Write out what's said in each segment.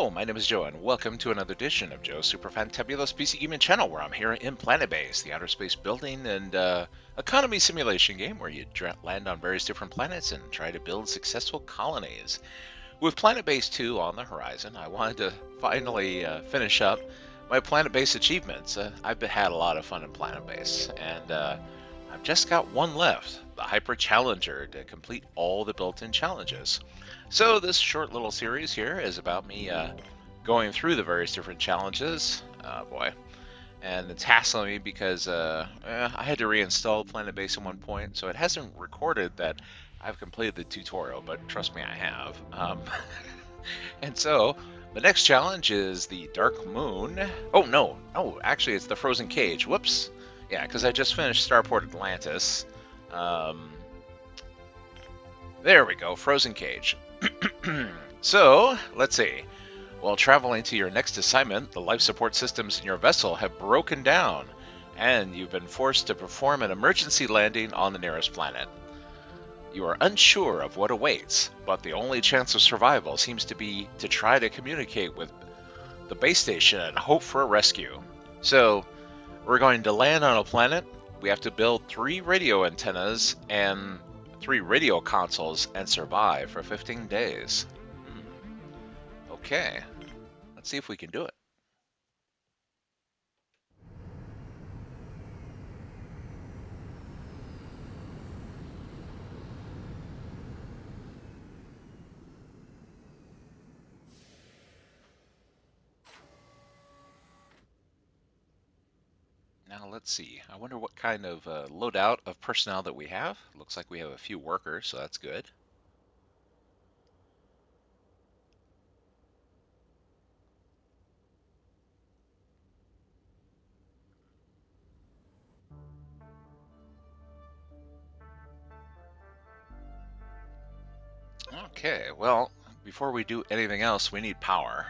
Hello, my name is Joe, and welcome to another edition of Joe's Super Fantabulous PC Gaming Channel, where I'm here in Planetbase, the outer space building and economy simulation game where you land on various different planets and try to build successful colonies. With Planetbase 2 on the horizon, I wanted to finally finish up my Planetbase achievements. I've had a lot of fun in Planetbase, and I've just got one left, the Hyper Challenger, to complete all the built-in challenges. So this short little series here is about me going through the various different challenges. Boy. And it's hassling me because I had to reinstall Planetbase at one point, so it hasn't recorded that I've completed the tutorial, but trust me, I have. And so, the next challenge is the Dark Moon. Oh, no. Oh, actually, it's the Frozen Cage. Whoops. Yeah, because I just finished Starport Atlantis. There we go, Frozen Cage. So, let's see. While traveling to your next assignment, the life support systems in your vessel have broken down, and you've been forced to perform an emergency landing on the nearest planet. You are unsure of what awaits, but the only chance of survival seems to be to try to communicate with the base station and hope for a rescue. So, we're going to land on a planet. We have to build 3 radio antennas and 3 radio consoles and survive for 15 days. Okay, let's see if we can do it. Now let's see. I wonder what kind of loadout of personnel that we have. Looks like we have a few workers, so that's good. Okay, well, before we do anything else, we need power.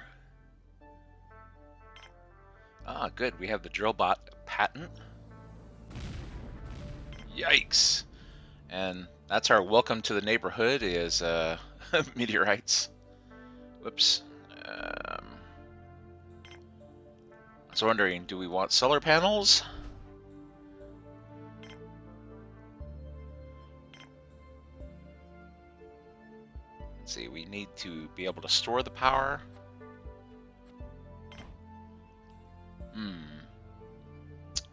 Ah, good. We have the Drillbot patent. Yikes! And that's our welcome to the neighborhood is meteorites. Whoops. I was wondering, do we want solar panels? Let's see, we need to be able to store the power.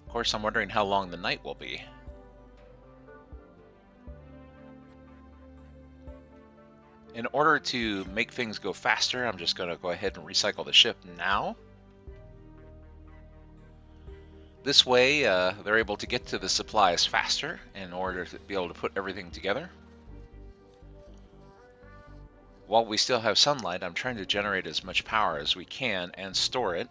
Of course, I'm wondering how long the night will be. In order to make things go faster, I'm just going to go ahead and recycle the ship now. This way, they're able to get to the supplies faster in order to be able to put everything together. While we still have sunlight, I'm trying to generate as much power as we can and store it.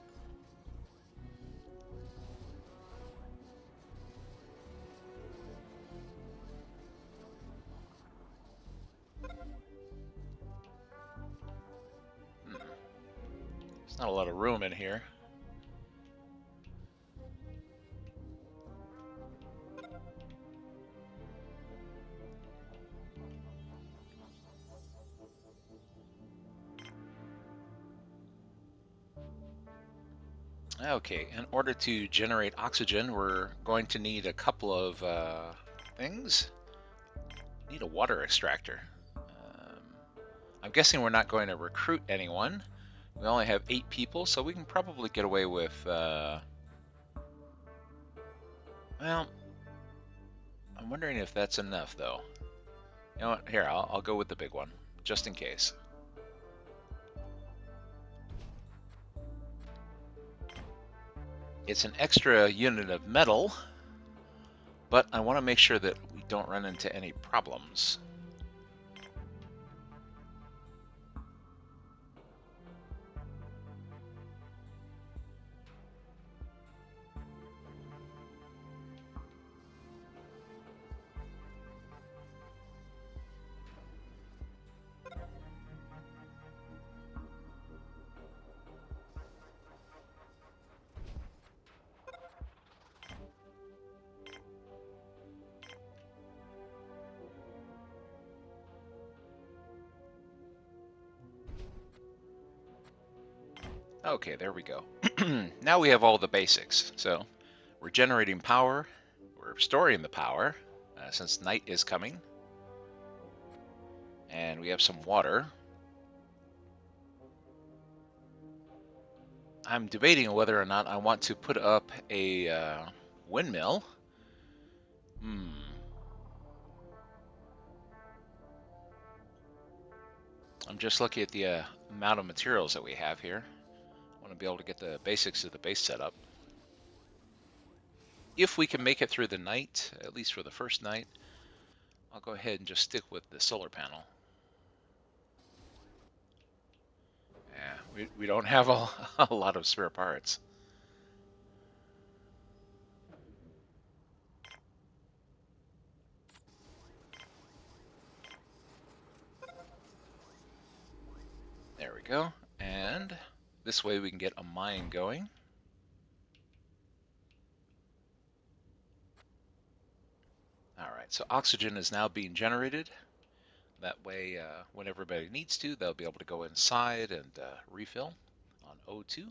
There's not a lot of room in here. Okay, in order to generate oxygen, we're going to need a couple of things. We need a water extractor. I'm guessing we're not going to recruit anyone. We only have 8 people, so we can probably get away with, well, I'm wondering if that's enough, though. You know what? Here, I'll go with the big one, just in case. It's an extra unit of metal, but I want to make sure that we don't run into any problems. Okay, there we go. Now we have all the basics. So we're generating power, we're storing the power since night is coming, and we have some water. I'm debating whether or not I want to put up a windmill. I'm just looking at the amount of materials that we have here. I want to be able to get the basics of the base set up. If we can make it through the night, at least for the first night, I'll go ahead and just stick with the solar panel. Yeah, we don't have a lot of spare parts. There we go. And this way we can get a mine going. All right, so oxygen is now being generated. That way, when everybody needs to, they'll be able to go inside and refill on O2.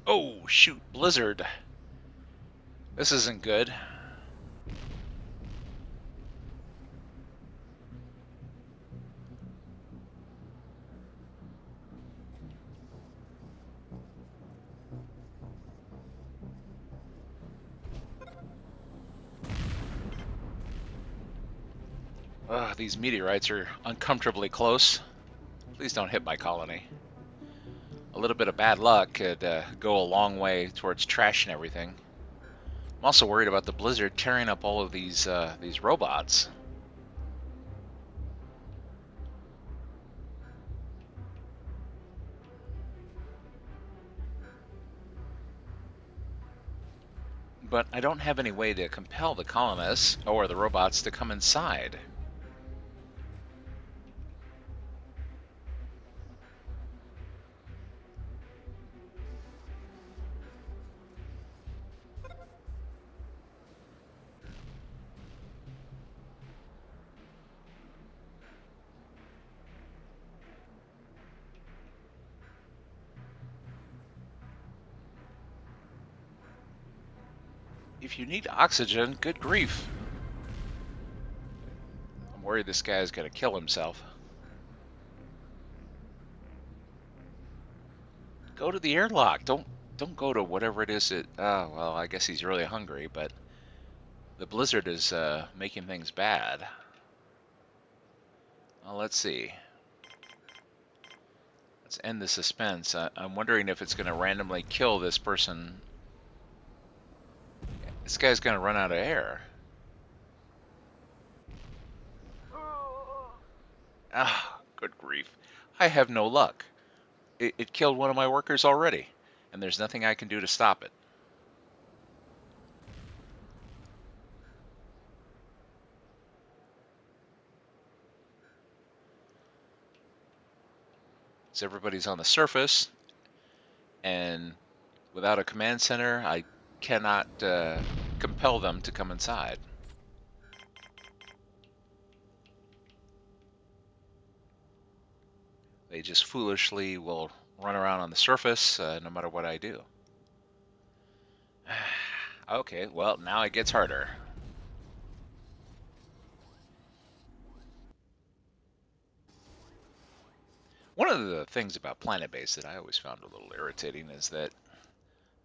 Oh, shoot, blizzard. This isn't good. Ugh, these meteorites are uncomfortably close. Please don't hit my colony. A little bit of bad luck could go a long way towards trashing everything. I'm also worried about the blizzard tearing up all of these robots. But I don't have any way to compel the colonists or the robots to come inside. If you need oxygen, good grief. I'm worried this guy's gonna kill himself. Go to the airlock. Don't go to whatever it is that. Oh well, I guess he's really hungry, but the blizzard is making things bad. Well, let's see. Let's end the suspense. I'm wondering if it's going to randomly kill this person. This guy's going to run out of air. Ah, good grief. I have no luck. It killed one of my workers already, and there's nothing I can do to stop it. So everybody's on the surface, and without a command center, I cannot compel them to come inside. They just foolishly will run around on the surface no matter what I do. Okay, well, now it gets harder. One of the things about Planetbase that I always found a little irritating is that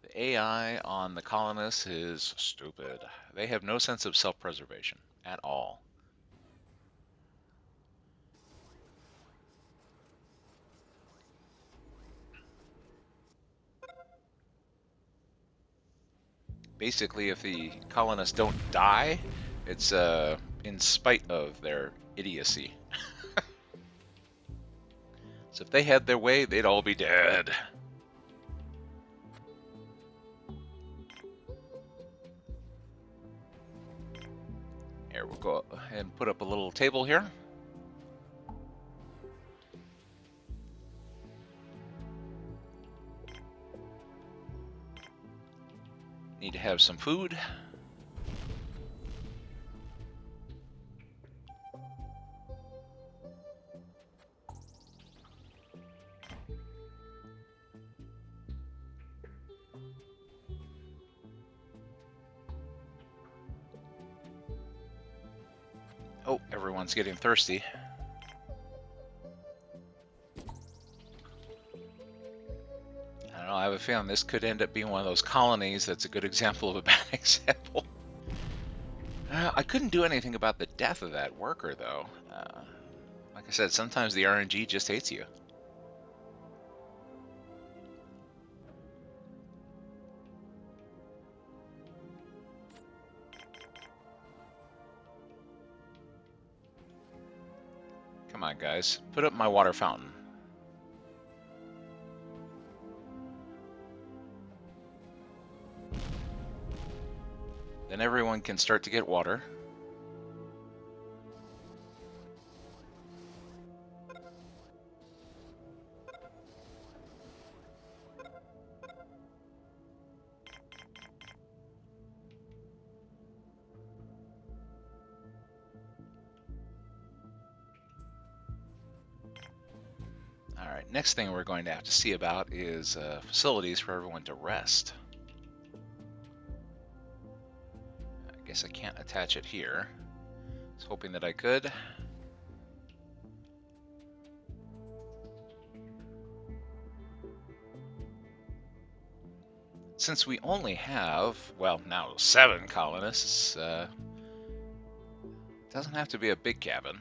the AI on the colonists is stupid. They have no sense of self-preservation at all. Basically, if the colonists don't die, it's in spite of their idiocy. So if they had their way, they'd all be dead. Here, we'll go ahead and put up a little table here. Need to have some food. Oh, everyone's getting thirsty. I don't know, I have a feeling this could end up being one of those colonies that's a good example of a bad example. I couldn't do anything about the death of that worker, though. Like I said, sometimes the RNG just hates you. Come on, guys. Put up my water fountain. Then everyone can start to get water. All right, next thing we're going to have to see about is facilities for everyone to rest. I guess I can't attach it here. I was hoping that I could. Since we only have, well, now 7 colonists, it doesn't have to be a big cabin.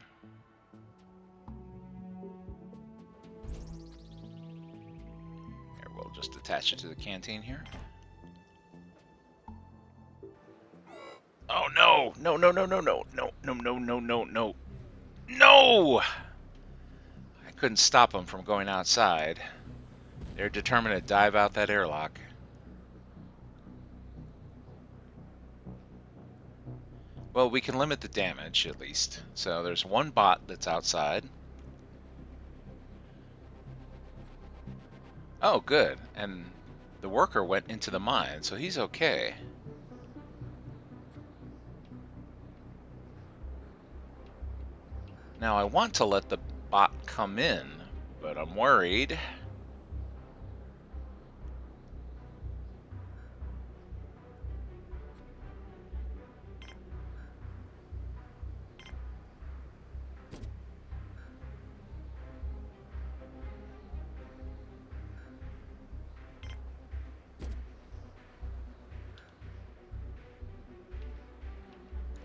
Here, we'll just attach it to the canteen here. Oh no! No, no, no, no, no, no, no, no, no, no, no. No! I couldn't stop them from going outside. They're determined to dive out that airlock. Well, we can limit the damage, at least. So there's one bot that's outside. Oh, good. And the worker went into the mine, so he's okay. Now, I want to let the bot come in, but I'm worried.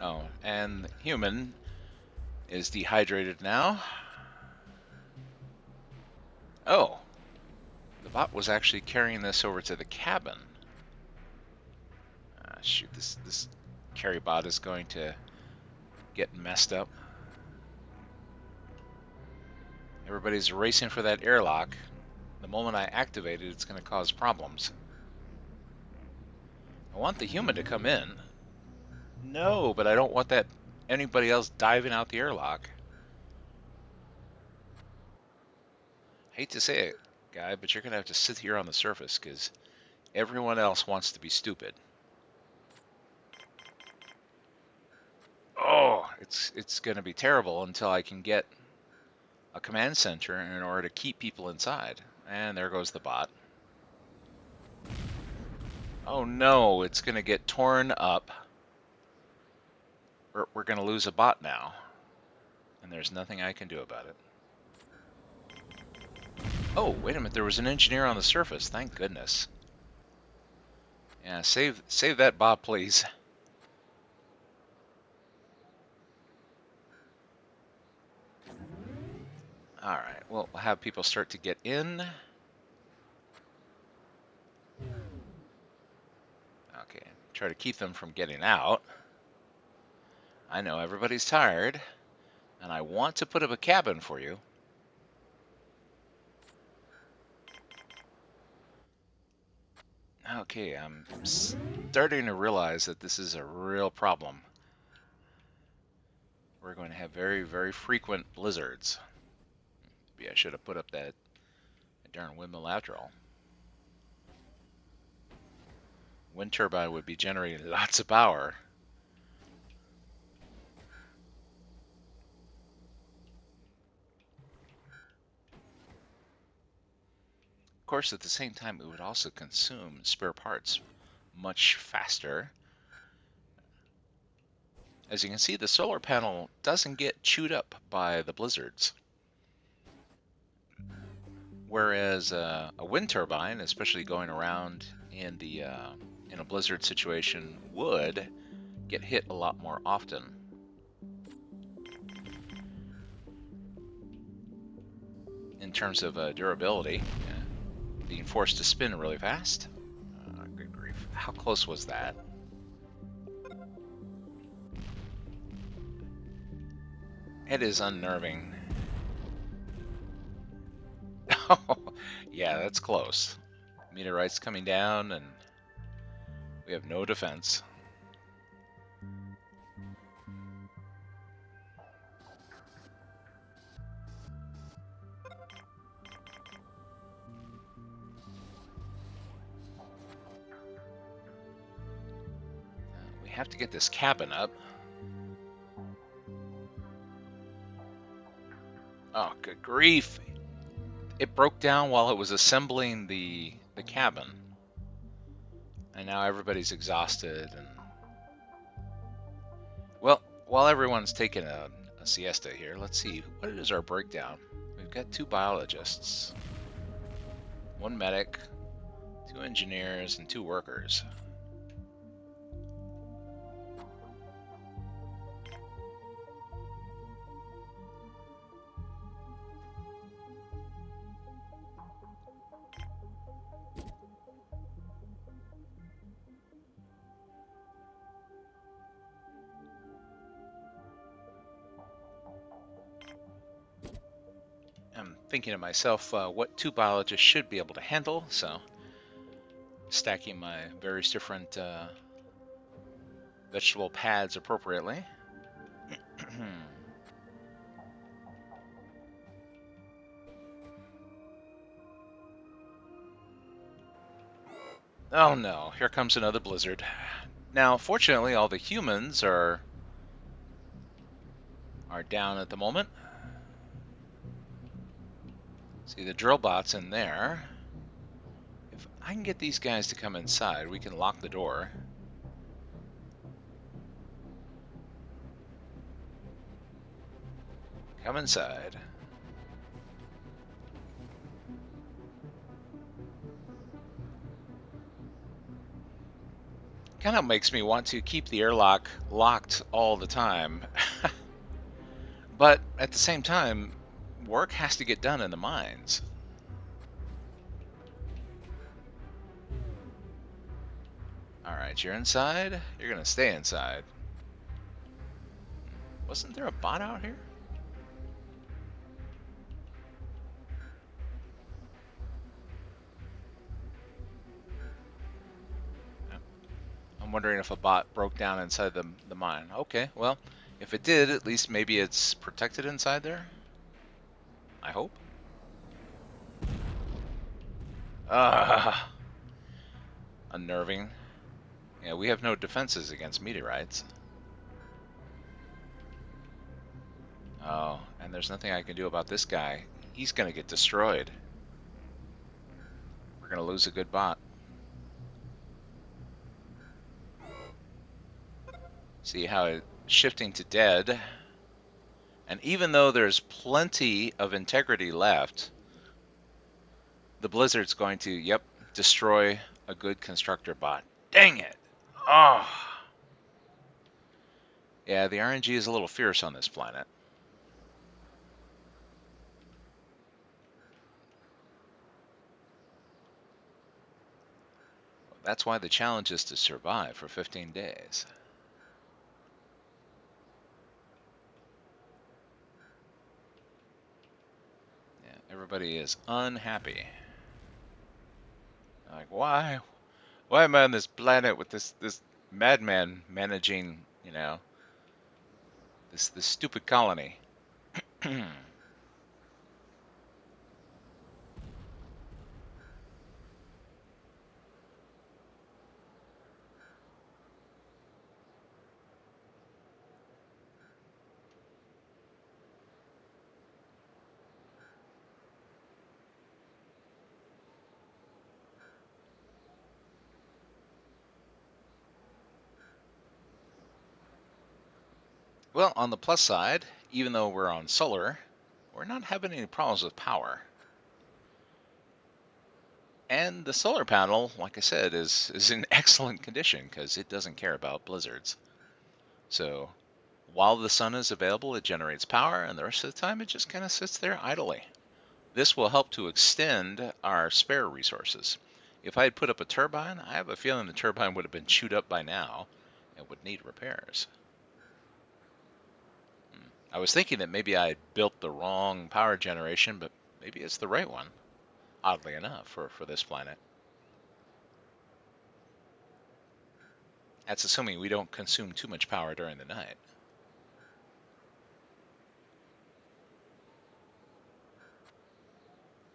Oh, and the human is dehydrated now. Oh, the bot was actually carrying this over to the cabin. Shoot, this carry bot is going to get messed up. Everybody's racing for that airlock. The moment I activate it, it's going to cause problems. I want the human to come in. No, but I don't want that anybody else diving out the airlock. Hate to say it, guy, but you're going to have to sit here on the surface because everyone else wants to be stupid. Oh, it's going to be terrible until I can get a command center in order to keep people inside. And there goes the bot. Oh no, it's going to get torn up. We're going to lose a bot now. And there's nothing I can do about it. Oh, wait a minute, there was an engineer on the surface. Thank goodness. Yeah, save that bot, please. Alright, well, we'll have people start to get in. Okay, try to keep them from getting out. I know everybody's tired, and I want to put up a cabin for you. Okay, I'm starting to realize that this is a real problem. We're going to have very, very frequent blizzards. Maybe I should have put up that darn windmill after all. Wind turbine would be generating lots of power. Of course, at the same time, it would also consume spare parts much faster. As you can see, the solar panel doesn't get chewed up by the blizzards. Whereas a wind turbine, especially going around in a blizzard situation, would get hit a lot more often. In terms of durability, being forced to spin really fast. Good grief. How close was that? It is unnerving. Oh, yeah, that's close. Meteorites coming down, and we have no defense. We have to get this cabin up. Oh, good grief. It broke down while it was assembling the cabin. And now everybody's exhausted. And well, while everyone's taking a siesta here, let's see, what is our breakdown? We've got 2 biologists, 1 medic, 2 engineers, and 2 workers. I'm thinking to myself what 2 biologists should be able to handle, so stacking my various different vegetable pads appropriately. Oh no, here comes another blizzard. Now, fortunately, all the humans are down at the moment. See the drill bots in there. If I can get these guys to come inside, we can lock the door. Come inside. Kind of makes me want to keep the airlock locked all the time. But at the same time, work has to get done in the mines. Alright, you're inside. You're gonna stay inside. Wasn't there a bot out here? I'm wondering if a bot broke down inside the mine. Okay, well, if it did, at least maybe it's protected inside there? I hope. Unnerving. Yeah, we have no defenses against meteorites. Oh, and there's nothing I can do about this guy. He's gonna get destroyed. We're gonna lose a good bot. See how it's shifting to dead. And even though there's plenty of integrity left, the blizzard's going to, yep, destroy a good constructor bot. Dang it! Oh! Yeah, the RNG is a little fierce on this planet. That's why the challenge is to survive for 15 days. Yeah, everybody is unhappy. Like, why? Why am I on this planet with this madman managing, you know, this stupid colony? Well, on the plus side, even though we're on solar, we're not having any problems with power. And the solar panel, like I said, is in excellent condition because it doesn't care about blizzards. So while the sun is available, it generates power, and the rest of the time it just kind of sits there idly. This will help to extend our spare resources. If I had put up a turbine, I have a feeling the turbine would have been chewed up by now and would need repairs. I was thinking that maybe I had built the wrong power generation, but maybe it's the right one, oddly enough, for this planet. That's assuming we don't consume too much power during the night.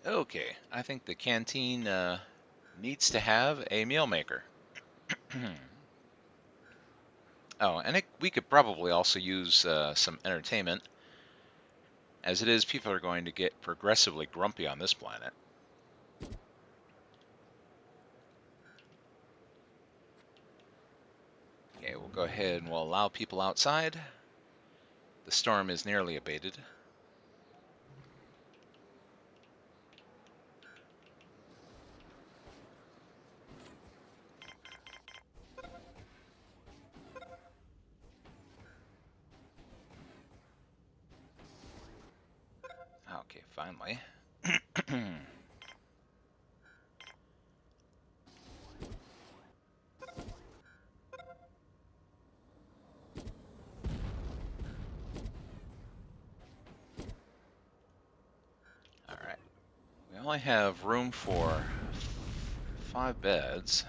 Okay, I think the canteen needs to have a meal maker. Oh, and we could probably also use some entertainment. As it is, people are going to get progressively grumpy on this planet. Okay, we'll go ahead and we'll allow people outside. The storm is nearly abated. Okay, finally. All right. We only have room for 5 beds.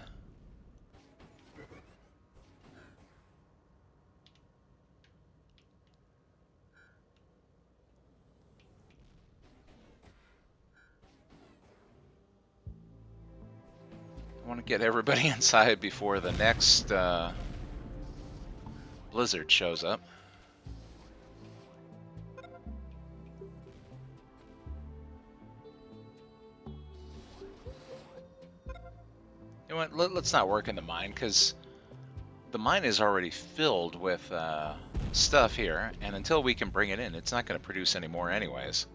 I want to get everybody inside before the next blizzard shows up. You know what? Let's not work in the mine because the mine is already filled with stuff here, and until we can bring it in, it's not going to produce any more anyways.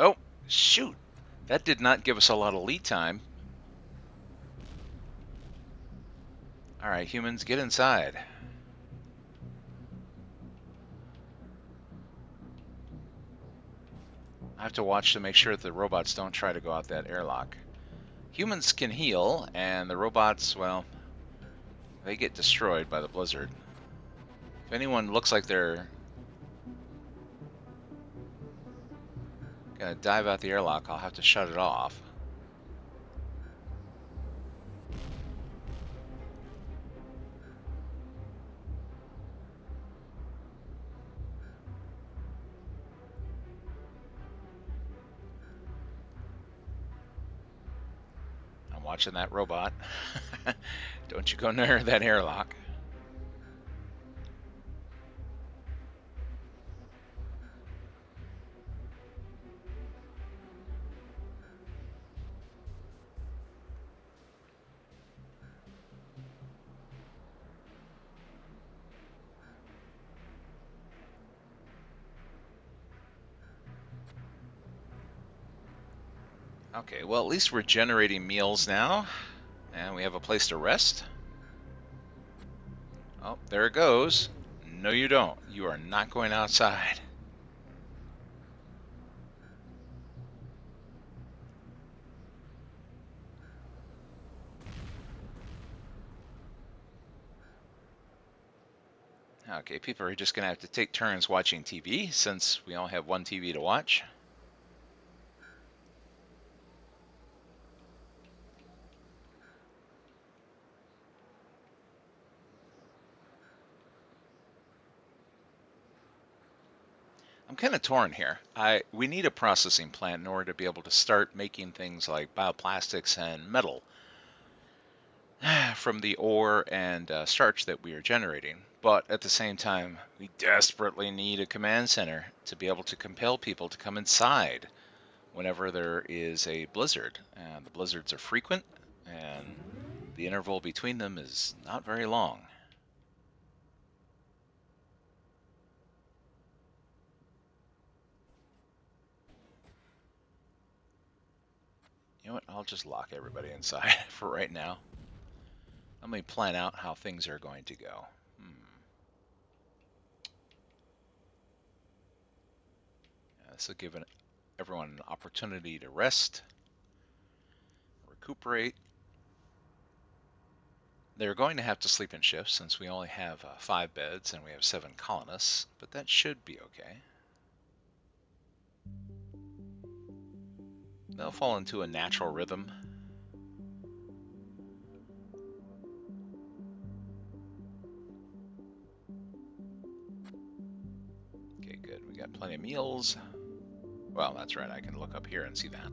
Oh, shoot! That did not give us a lot of lead time. All right, humans, get inside. I have to watch to make sure that the robots don't try to go out that airlock. Humans can heal, and the robots, well, they get destroyed by the blizzard. If anyone looks like they're gonna dive out the airlock, I'll have to shut it off. I'm watching that robot. Don't you go near that airlock. Okay, well, at least we're generating meals now, and we have a place to rest. Oh, there it goes. No, you don't. You are not going outside. Okay, people are just going to have to take turns watching TV since we only have one TV to watch. I'm kind of torn here. We need a processing plant in order to be able to start making things like bioplastics and metal from the ore and starch that we are generating. But at the same time, we desperately need a command center to be able to compel people to come inside whenever there is a blizzard. And the blizzards are frequent, and the interval between them is not very long. You know what? I'll just lock everybody inside for right now. Let me plan out how things are going to go. This will give everyone an opportunity to rest, recuperate. They're going to have to sleep in shifts since we only have 5 beds and we have 7 colonists, but that should be okay. They'll fall into a natural rhythm. Okay, good. We got plenty of meals. Well, that's right. I can look up here and see that.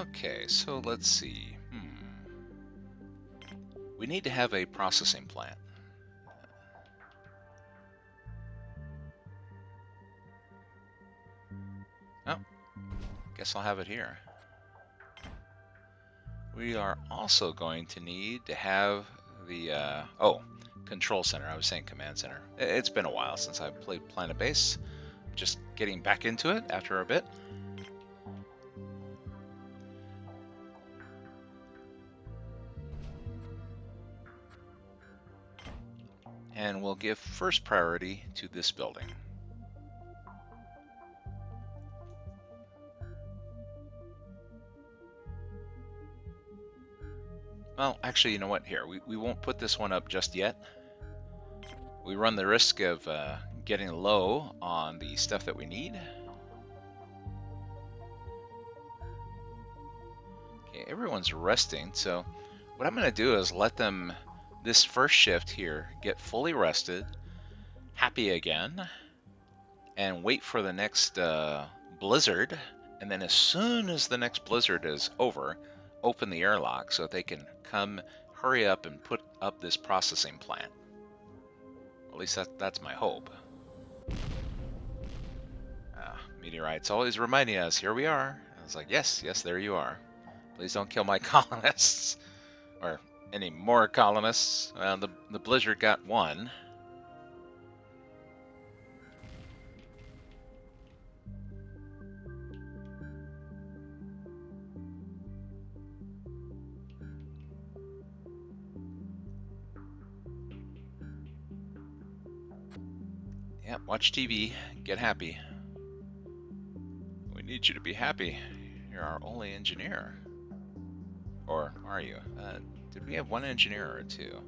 Okay, so let's see. We need to have a processing plant. Oh, guess I'll have it here. We are also going to need to have the, control center. I was saying command center. It's been a while since I've played Planetbase. Just getting back into it after a bit. And we'll give first priority to this building. Well, actually, you know what? Here, we won't put this one up just yet. We run the risk of getting low on the stuff that we need. Okay, everyone's resting, so what I'm going to do is let them, this first shift here, get fully rested, happy again, and wait for the next blizzard. And then as soon as the next blizzard is over, open the airlock so they can come, hurry up and put up this processing plant. At least that's my hope. Meteorites always reminding us, here we are. I was like, yes, there you are. Please don't kill my colonists. Or any more colonists. Well, the blizzard got 1. Yep, watch TV, get happy. We need you to be happy. You're our only engineer. Or are you? Did we have 1 engineer or 2?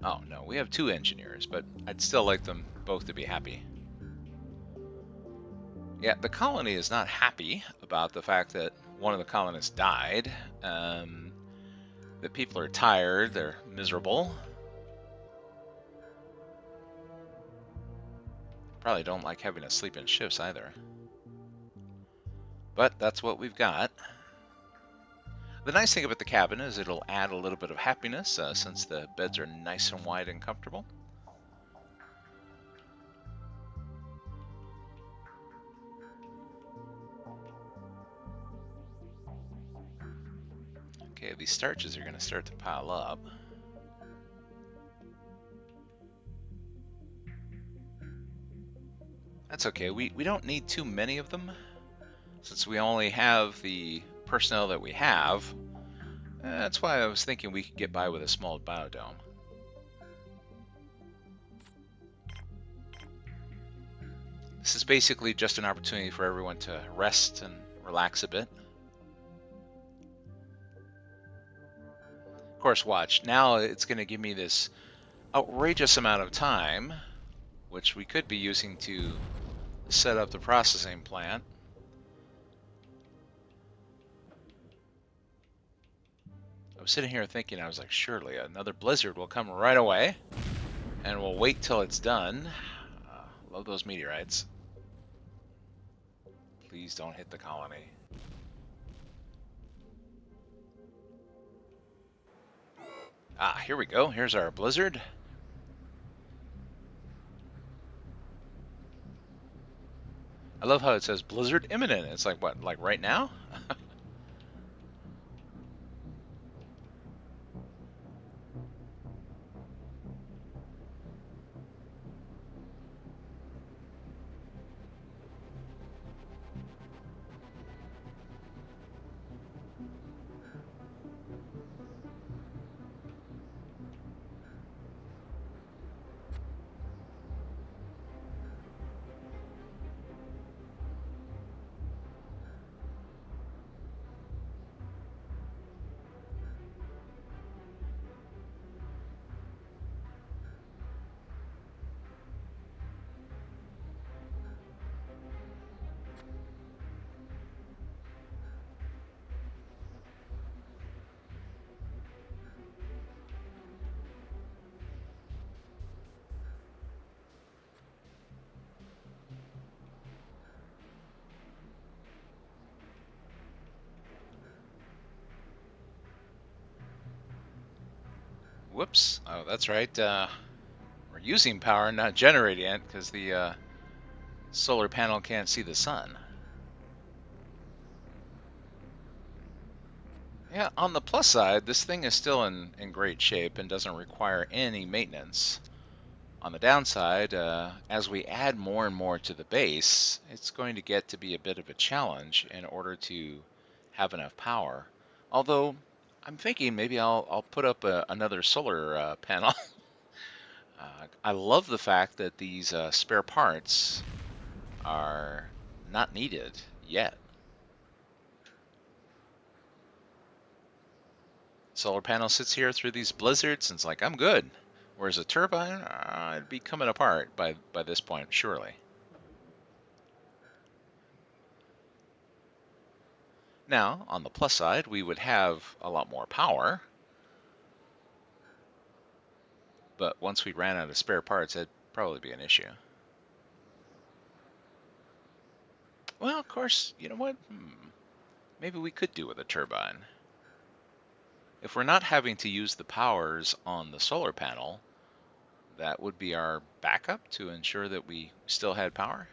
Oh, no, we have 2 engineers, but I'd still like them both to be happy. Yeah, the colony is not happy about the fact that one of the colonists died. That people are tired, they're miserable. Probably don't like having to sleep in shifts either. But that's what we've got. The nice thing about the cabin is it'll add a little bit of happiness since the beds are nice and wide and comfortable. Okay, these starches are going to start to pile up. That's okay, we don't need too many of them. Since we only have the personnel that we have, that's why I was thinking we could get by with a small biodome. This is basically just an opportunity for everyone to rest and relax a bit. Of course, watch. Now it's going to give me this outrageous amount of time, which we could be using to set up the processing plant. I was sitting here thinking, I was like, surely another blizzard will come right away, and we'll wait till it's done. Love those meteorites. Please don't hit the colony. Ah, here we go. Here's our blizzard. I love how it says blizzard imminent. It's like, what, like right now? Whoops. Oh, that's right. We're using power, not generating it, because the solar panel can't see the sun. Yeah, on the plus side, this thing is still in great shape and doesn't require any maintenance. On the downside, as we add more and more to the base, it's going to get to be a bit of a challenge in order to have enough power. Although, I'm thinking maybe I'll put up another solar panel. I love the fact that these spare parts are not needed yet. Solar panel sits here through these blizzards and it's like, I'm good. Whereas a turbine, it'd be coming apart by this point, surely. Now, on the plus side, we would have a lot more power, but once we ran out of spare parts, it'd probably be an issue. Well, of course, you know what? Maybe we could do with a turbine. If we're not having to use the powers on the solar panel, that would be our backup to ensure that we still had power.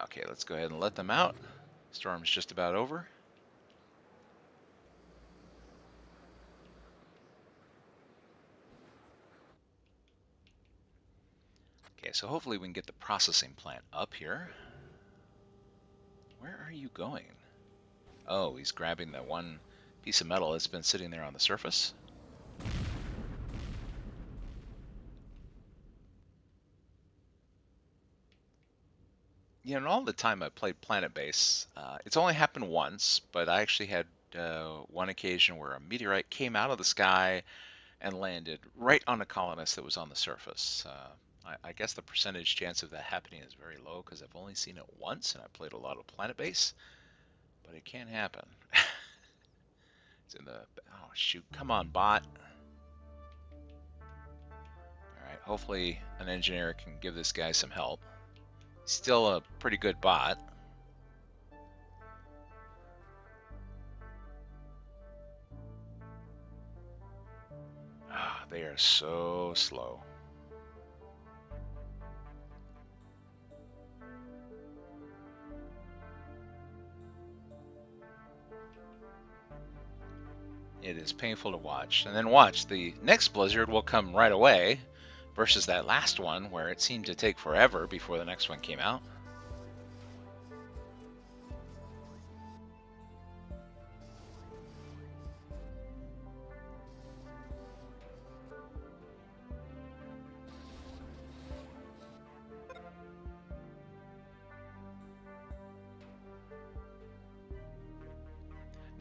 Okay, let's go ahead and let them out. Storm's just about over. Okay, so hopefully we can get the processing plant up here. Where are you going? Oh, he's grabbing that one piece of metal that's been sitting there on the surface. You know, in all the time I played Planetbase, it's only happened once, but I actually had one occasion where a meteorite came out of the sky and landed right on a colonist that was on the surface. I guess the percentage chance of that happening is very low because I've only seen it once and I played a lot of Planetbase, but it can happen. It's in the... Oh, shoot. Come on, bot. Alright, hopefully an engineer can give this guy some help. Still a pretty good bot. Ah, they are so slow. It is painful to watch. And then watch, the next blizzard will come right away versus that last one where it seemed to take forever before the next one came out.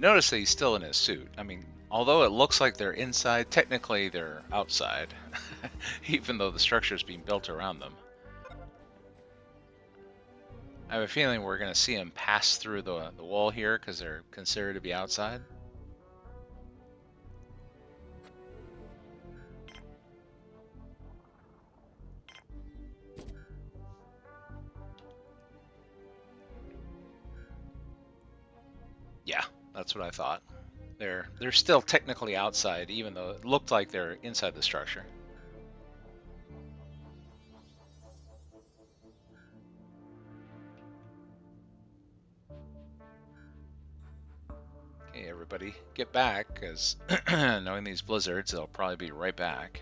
Notice that he's still in his suit. I mean, although it looks like they're inside, technically they're outside, even though the structure is being built around them. I have a feeling we're going to see them pass through the wall here because they're considered to be outside. that's what I thought. They're still technically outside, even though it looked like they're inside the structure. Okay, everybody, get back, because knowing these blizzards, they'll probably be right back.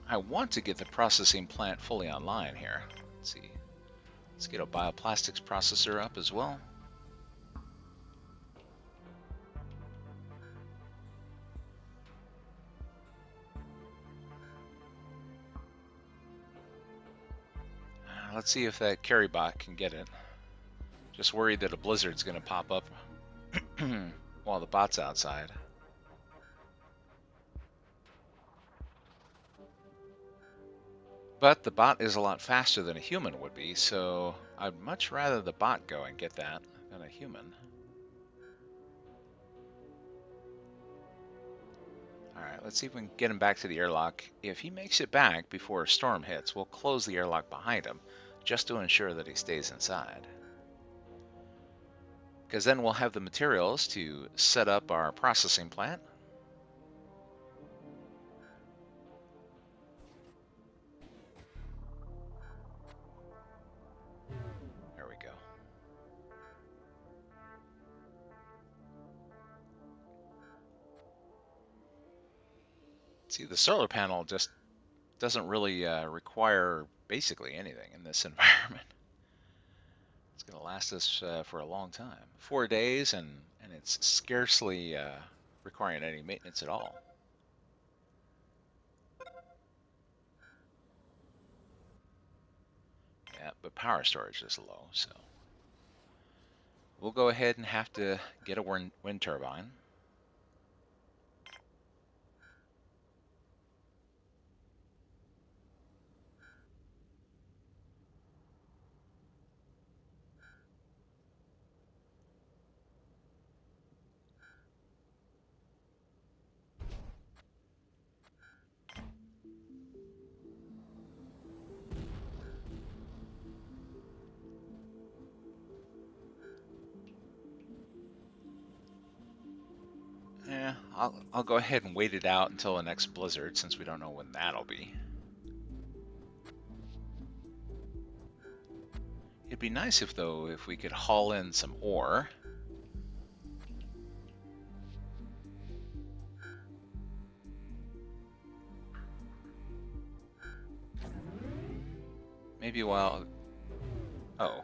I want to get the processing plant fully online here. Let's see. Let's get a bioplastics processor up as well. Let's see if that carry bot can get it. Just worried that a blizzard's going to pop up while the bot's outside. But the bot is a lot faster than a human would be, so I'd much rather the bot go and get that than a human. Alright, let's see if we can get him back to the airlock. If he makes it back before a storm hits, we'll close the airlock behind him, just to ensure that he stays inside. Because then we'll have the materials to set up our processing plant. There we go. See, the solar panel just doesn't really require basically anything in this environment. It's going to last us for a long time. 4 days, and it's scarcely requiring any maintenance at all. Yeah, but power storage is low, so we'll go ahead and have to get a wind turbine. Yeah, I'll go ahead and wait it out until the next blizzard, since we don't know when that'll be. It'd be nice if we could haul in some ore. Maybe while... Oh.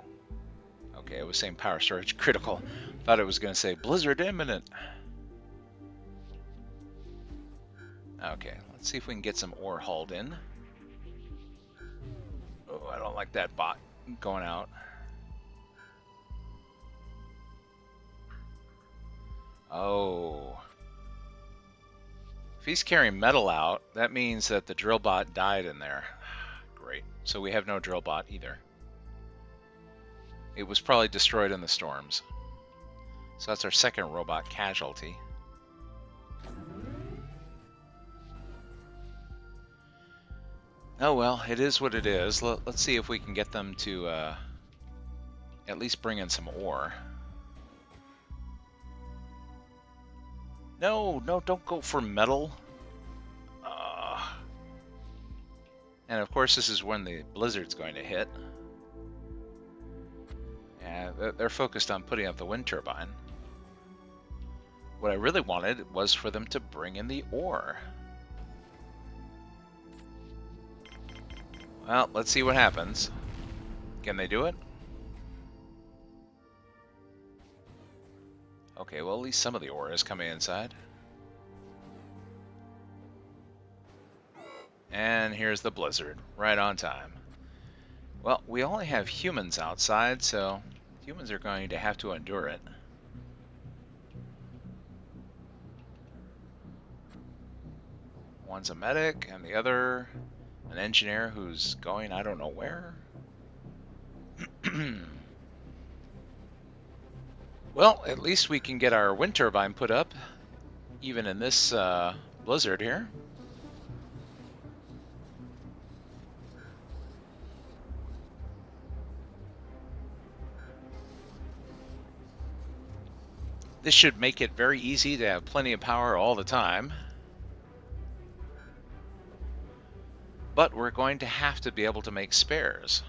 Okay, it was saying power storage critical. Thought it was going to say blizzard imminent. Okay, let's see if we can get some ore hauled in. Oh, I don't like that bot going out. Oh. If he's carrying metal out, that means that the drill bot died in there. Great. So we have no drill bot either. It was probably destroyed in the storms. So that's our second robot casualty. Oh well, it is what it is. Let's see if we can get them to at least bring in some ore. No, don't go for metal. And of course, this is when the blizzard's going to hit. Yeah, they're focused on putting up the wind turbine. What I really wanted was for them to bring in the ore. Well, let's see what happens. Can they do it? Okay, well, at least some of the ore is coming inside. And here's the blizzard, right on time. Well, we only have humans outside, so humans are going to have to endure it. One's a medic, and the other an engineer who's going I don't know where. Well, at least we can get our wind turbine put up, even in this blizzard here. This should make it very easy to have plenty of power all the time. But we're going to have to be able to make spares.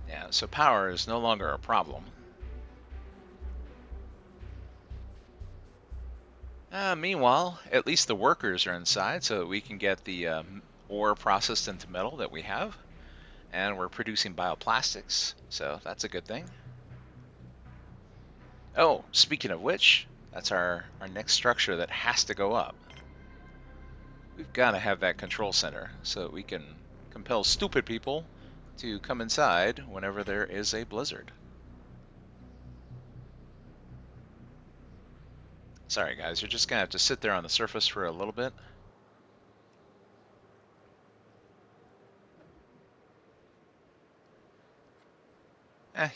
Yeah, so power is no longer a problem. Meanwhile, at least the workers are inside so that we can get the ore processed into metal that we have. And we're producing bioplastics, so that's a good thing. Oh, speaking of which, that's our next structure that has to go up. We've got to have that control center so that we can compel stupid people to come inside whenever there is a blizzard. Sorry guys, you're just gonna have to sit there on the surface for a little bit.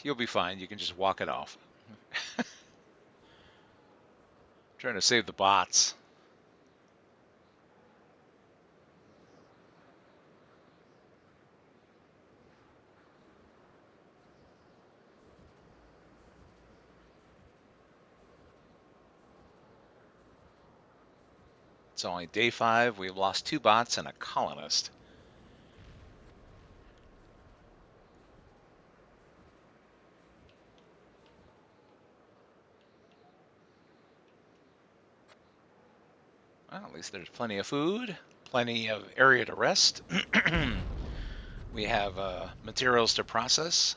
You'll be fine. You can just walk it off. Trying to save the bots. It's only day 5. We've lost 2 bots and a colonist. Well, at least there's plenty of food, plenty of area to rest. We have materials to process.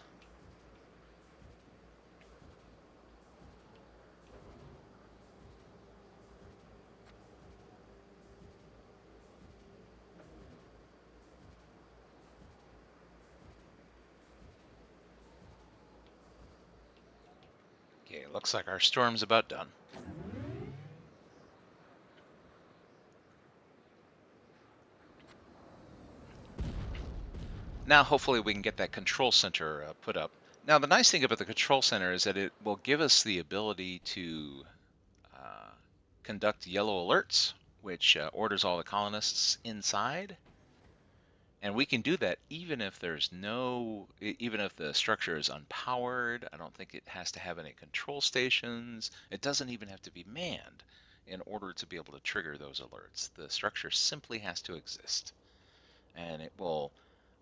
Okay, looks like our storm's about done. Now hopefully we can get that control center put up. Now the nice thing about the control center is that it will give us the ability to conduct yellow alerts, which orders all the colonists inside. And we can do that even if there's even if the structure is unpowered. I don't think it has to have any control stations. It doesn't even have to be manned in order to be able to trigger those alerts. The structure simply has to exist. And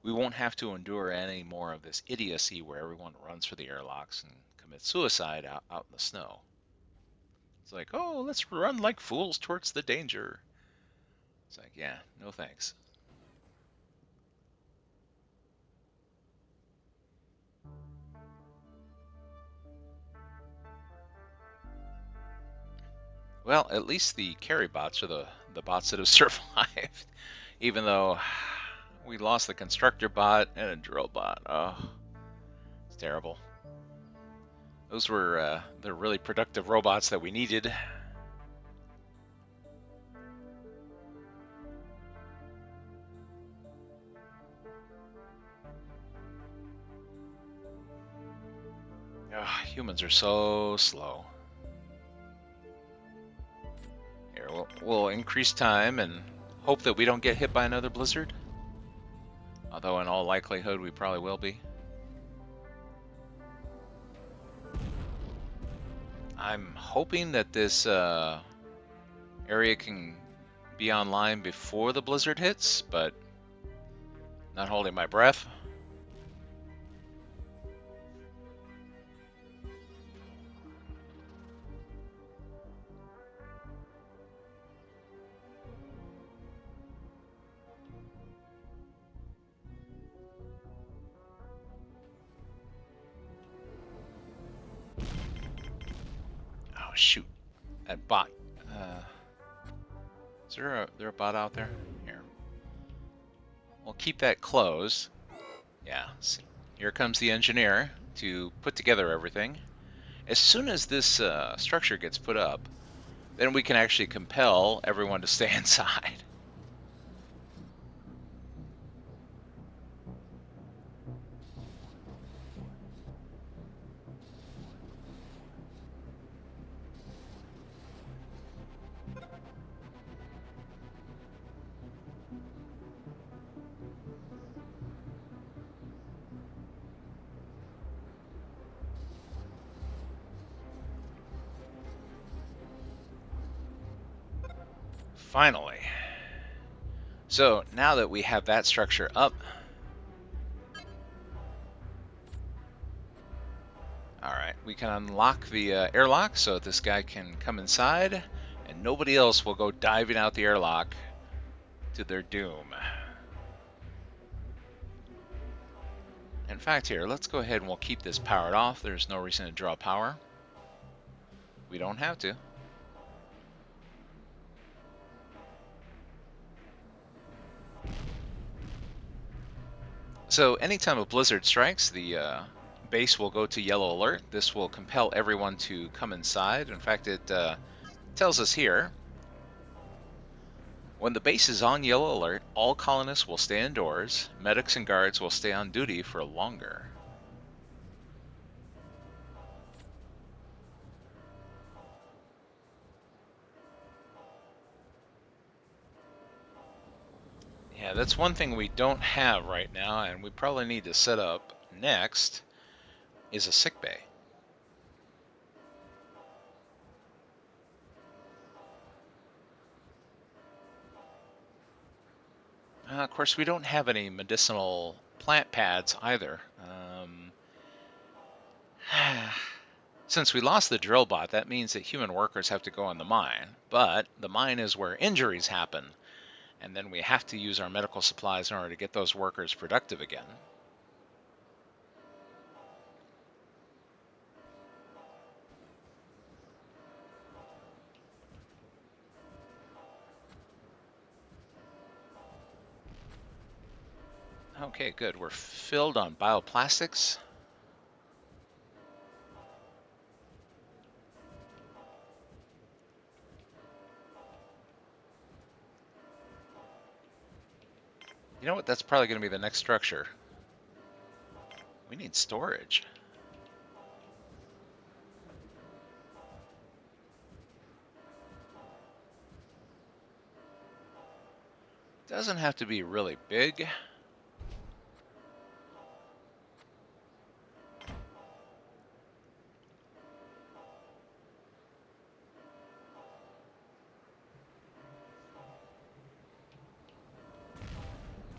we won't have to endure any more of this idiocy where everyone runs for the airlocks and commits suicide out in the snow. It's like, oh, let's run like fools towards the danger. It's like, yeah, no thanks. Well, at least the carry bots are the bots that have survived, even though we lost the constructor bot and a drill bot. Oh, it's terrible. Those were the really productive robots that we needed. Oh, humans are so slow. Here, we'll increase time and hope that we don't get hit by another blizzard. Although in all likelihood we probably will be. I'm hoping that this area can be online before the blizzard hits, but not holding my breath. Oh shoot, that bot. Is there a bot out there? Here. We'll keep that closed. Yeah, here comes the engineer. to put together everything. As soon as this structure gets put up, then we can actually compel everyone to stay inside. Finally. So now that we have that structure up, all right, we can unlock the airlock so this guy can come inside and nobody else will go diving out the airlock to their doom. In fact, here, let's go ahead and we'll keep this powered off. There's no reason to draw power. We don't have to. So anytime a blizzard strikes, the base will go to yellow alert. This will compel everyone to come inside. In fact, it tells us here, when the base is on yellow alert, all colonists will stay indoors. Medics and guards will stay on duty for longer. Yeah, that's one thing we don't have right now, and we probably need to set up next, is a sick bay. Of course, we don't have any medicinal plant pads either. Since we lost the drill bot, that means that human workers have to go in the mine, but the mine is where injuries happen, and then we have to use our medical supplies in order to get those workers productive again. Okay, good. We're filled on bioplastics. You know what? That's probably going to be the next structure. We need storage. Doesn't have to be really big.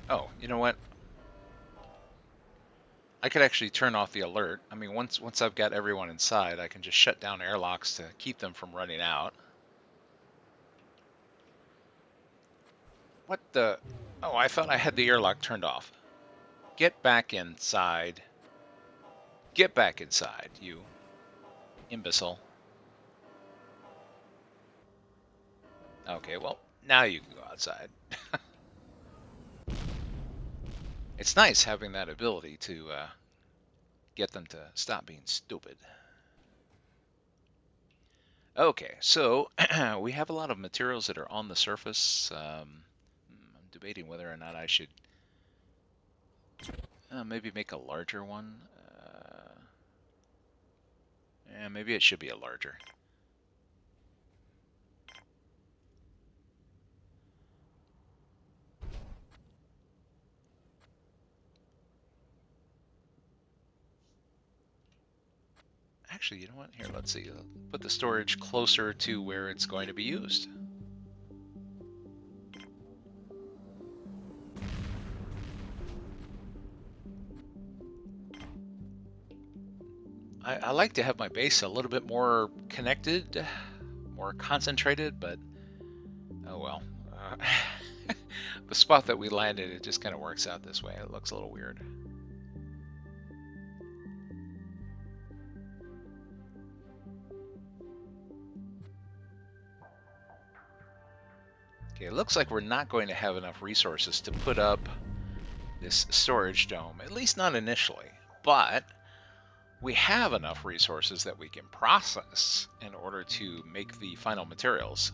Oh, you know what? I could actually turn off the alert. I mean, once I've got everyone inside, I can just shut down airlocks to keep them from running out. What the? Oh, I thought I had the airlock turned off. Get back inside. Get back inside, you imbecile. Okay, well, now you can go outside. It's nice having that ability to get them to stop being stupid. Okay, so we have a lot of materials that are on the surface. I'm debating whether or not I should maybe make a larger one. Yeah, maybe it should be a larger. Actually, you know what? Here, let's see. Put the storage closer to where it's going to be used. I like to have my base a little bit more connected, more concentrated, but oh well. The spot that we landed, it just kind of works out this way. It looks a little weird. Okay, it looks like we're not going to have enough resources to put up this storage dome, at least not initially, but we have enough resources that we can process in order to make the final materials.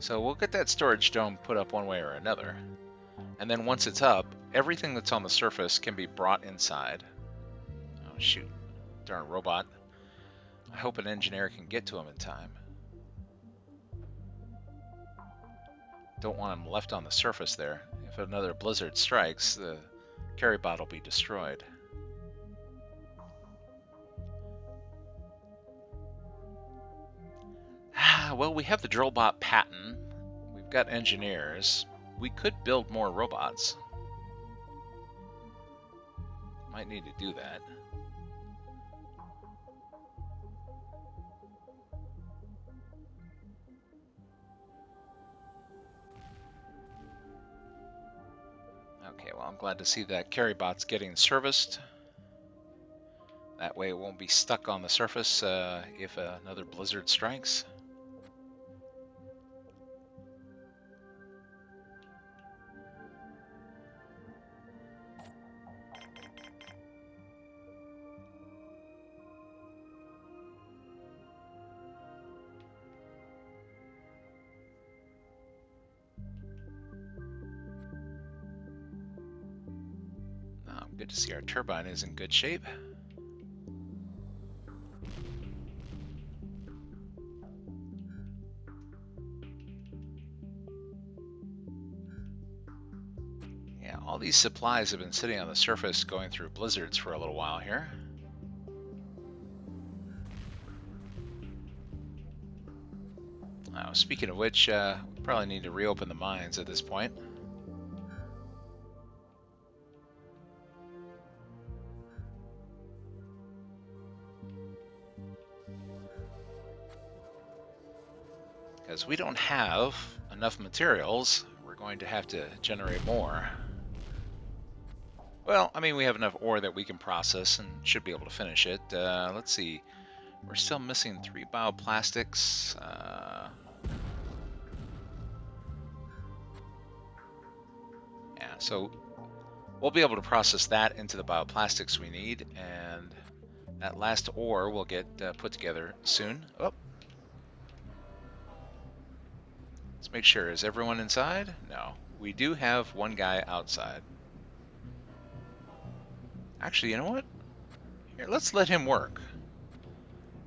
So we'll get that storage dome put up one way or another. And then once it's up, everything that's on the surface can be brought inside. Oh, shoot. Darn robot. I hope an engineer can get to him in time. Don't want him left on the surface there. If another blizzard strikes, the carry bot will be destroyed. Well, we have the drill bot patent. We've got engineers. We could build more robots. Might need to do that. Okay, well, I'm glad to see that carry bot's getting serviced. That way it won't be stuck on the surface if another blizzard strikes. Good to see our turbine is in good shape. Yeah, all these supplies have been sitting on the surface going through blizzards for a little while here. Speaking of which, we probably need to reopen the mines at this point. Because we don't have enough materials, we're going to have to generate more. Well, I mean, we have enough ore that we can process and should be able to finish it. Let's see. We're still missing 3 bioplastics. Yeah, so we'll be able to process that into the bioplastics we need, and that last ore will get put together soon. Oh. Let's make sure. Is everyone inside? No. We do have one guy outside. Actually, you know what? Here, let's let him work.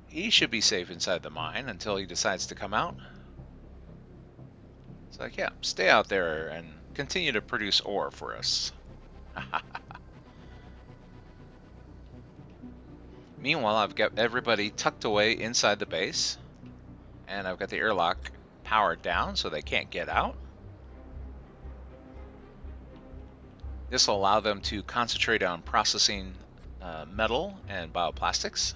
He should be safe inside the mine until he decides to come out. It's like, yeah, stay out there and continue to produce ore for us. Meanwhile, I've got everybody tucked away inside the base, and I've got the airlock powered down so they can't get out. This will allow them to concentrate on processing metal and bioplastics.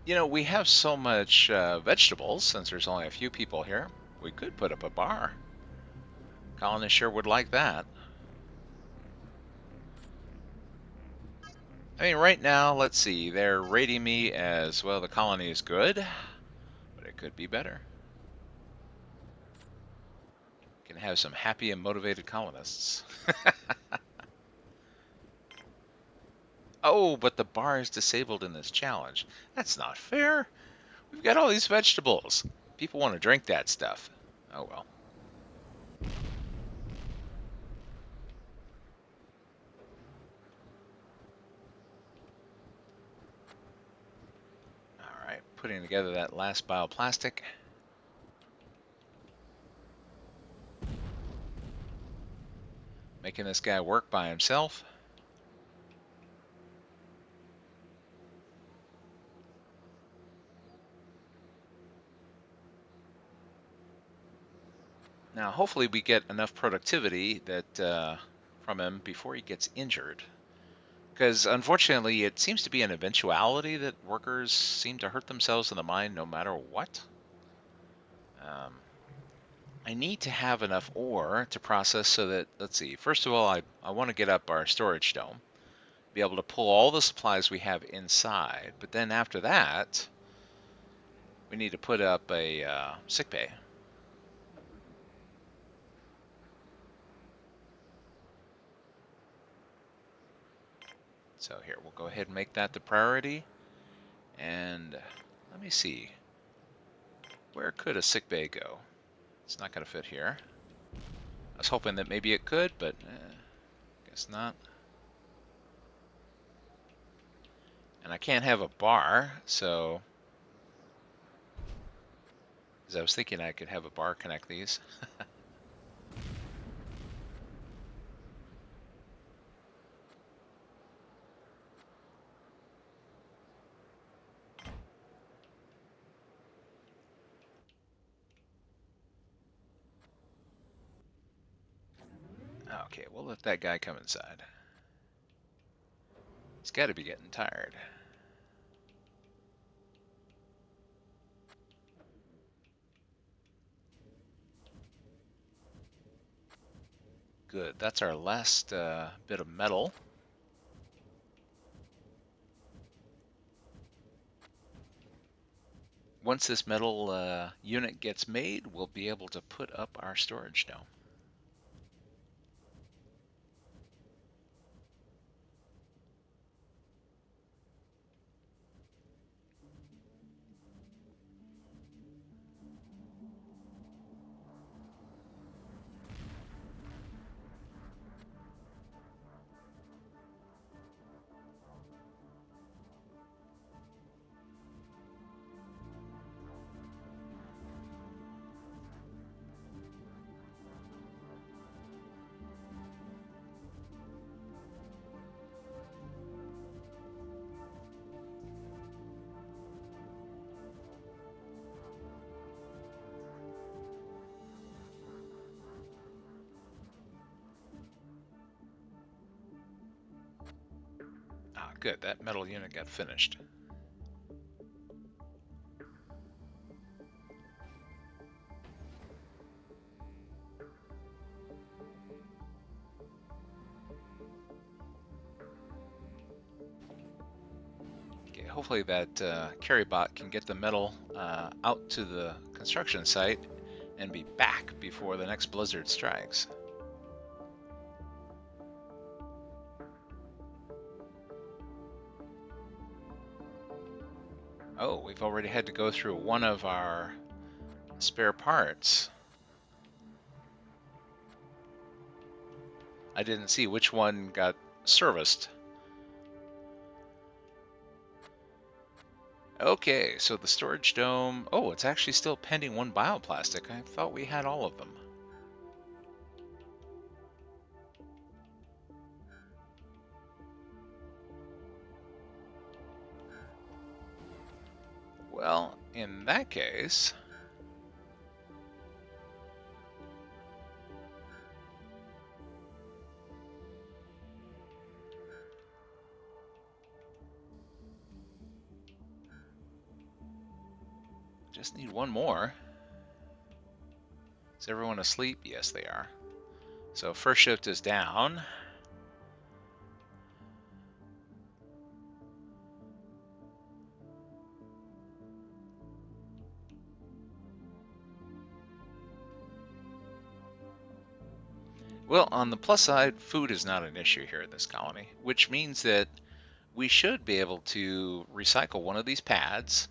You know, we have so much vegetables, since there's only a few people here. We could put up a bar. Colonists sure would like that. I mean, right now, let's see, they're rating me as, well, the colony is good, but it could be better. Can have some happy and motivated colonists. Oh, but the bar is disabled in this challenge. That's not fair. We've got all these vegetables. People want to drink that stuff. Oh well. All right, putting together that last bioplastic. Making this guy work by himself. Now, hopefully we get enough productivity that from him before he gets injured. Because unfortunately, it seems to be an eventuality that workers seem to hurt themselves in the mine no matter what. I need to have enough ore to process so that, let's see, first of all, I want to get up our storage dome, be able to pull all the supplies we have inside, but then after that, we need to put up a sick bay. So here, we'll go ahead and make that the priority. And let me see, where could a sick bay go? It's not going to fit here. I was hoping that maybe it could, but guess not. And I can't have a bar, so... Because I was thinking I could have a bar connect these. Okay, we'll let that guy come inside. He's got to be getting tired. Good, that's our last bit of metal. Once this metal unit gets made, we'll be able to put up our storage dome. Ah, good, that metal unit got finished. Okay, hopefully that carry bot can get the metal out to the construction site and be back before the next blizzard strikes. Oh, we've already had to go through one of our spare parts. I didn't see which one got serviced. Okay, so the storage dome... Oh, it's actually still pending one bioplastic. I thought we had all of them. Well, in that case... Just need one more. Is everyone asleep? Yes, they are. So first shift is down. Well, on the plus side, food is not an issue here in this colony, which means that we should be able to recycle one of these pads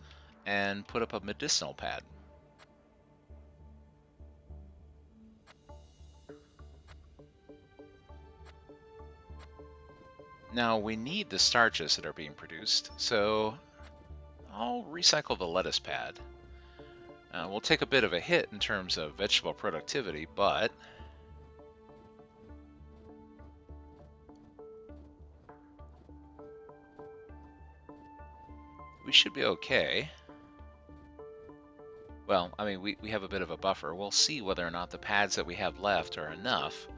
and put up a medicinal pad. Now we need the starches that are being produced, so I'll recycle the lettuce pad. We'll take a bit of a hit in terms of vegetable productivity, but we should be okay. Well, I mean, we have a bit of a buffer. We'll see whether or not the pads that we have left are enough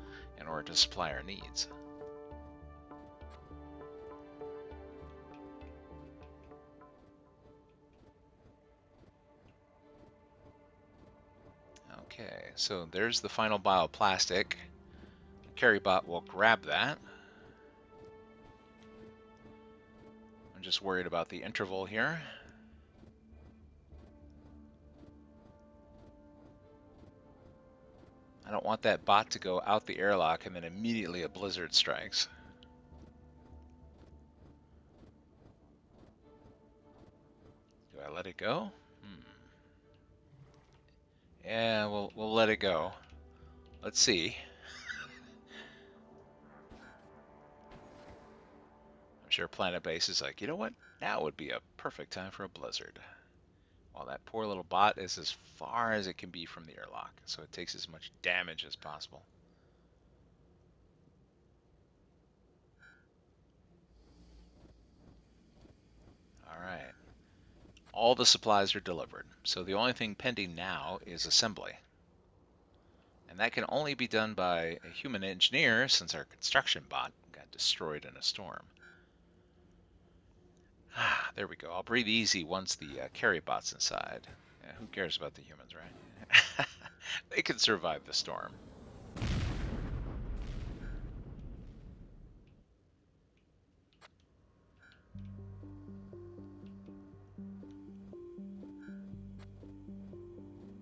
in order to supply our needs. Okay, so there's the final bioplastic. Carrybot will grab that. I'm just worried about the interval here. I don't want that bot to go out the airlock and then immediately a blizzard strikes. Do I let it go? Yeah, we'll let it go. Let's see. I'm sure Planetbase is like, you know what? Now would be a perfect time for a blizzard. While that poor little bot is as far as it can be from the airlock, so it takes as much damage as possible. Alright. All the supplies are delivered, so the only thing pending now is assembly. And that can only be done by a human engineer since our construction bot got destroyed in a storm. There we go. I'll breathe easy once the carry bot's inside. Yeah, who cares about the humans, right? They can survive the storm.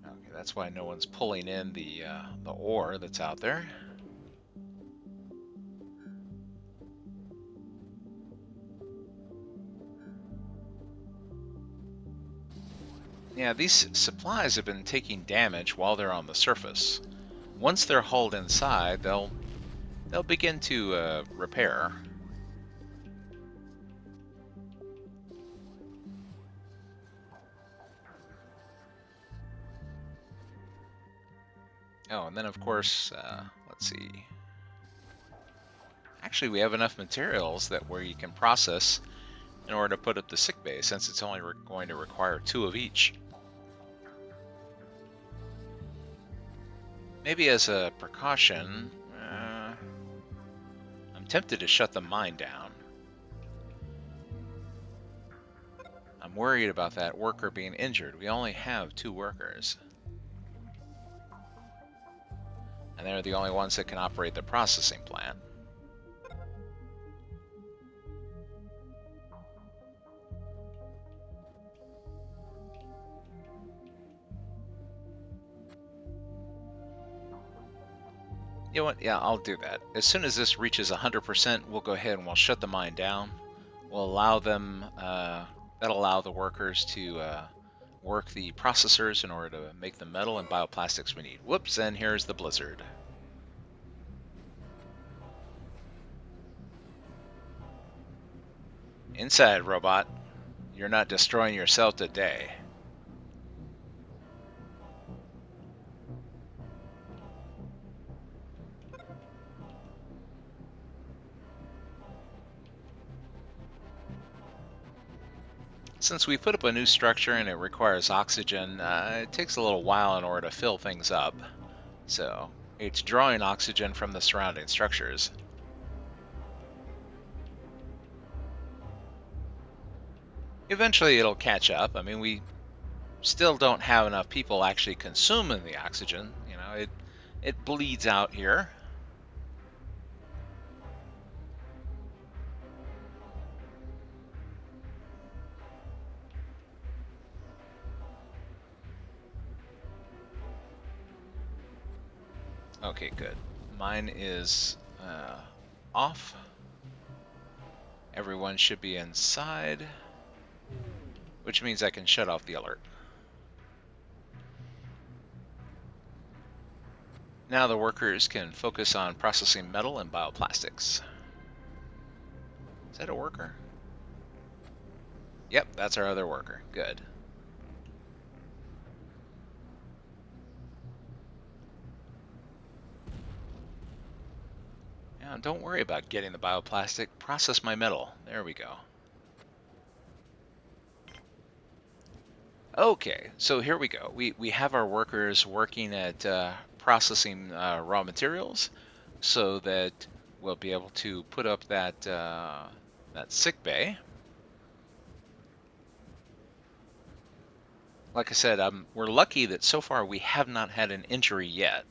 Okay, that's why no one's pulling in the ore that's out there. Yeah, these supplies have been taking damage while they're on the surface. Once they're hauled inside, they'll begin to repair. Oh, and then of course, let's see. Actually, we have enough materials that where you can process in order to put up the sick bay, since it's only going to require 2 of each. Maybe as a precaution, I'm tempted to shut the mine down. I'm worried about that worker being injured. We only have 2 workers. And they're the only ones that can operate the processing plant. You know what? Yeah, I'll do that. As soon as this reaches 100%, we'll go ahead and we'll shut the mine down. We'll allow them, that'll allow the workers to work the processors in order to make the metal and bioplastics we need. Whoops, and here's the blizzard. Inside, robot. You're not destroying yourself today. Since we put up a new structure and it requires oxygen, it takes a little while in order to fill things up. So it's drawing oxygen from the surrounding structures. Eventually it'll catch up. I mean, we still don't have enough people actually consuming the oxygen. You know, it bleeds out here. Okay, good. Mine is off. Everyone should be inside, which means I can shut off the alert. Now the workers can focus on processing metal and bioplastics. Is that a worker? Yep, that's our other worker. Good. Now, don't worry about getting the bioplastic. Process my metal. There we go. Okay, so here we go. We have our workers working at processing raw materials. so that we'll be able to put up that that sick bay. Like I said, we're lucky that so far we have not had an injury yet.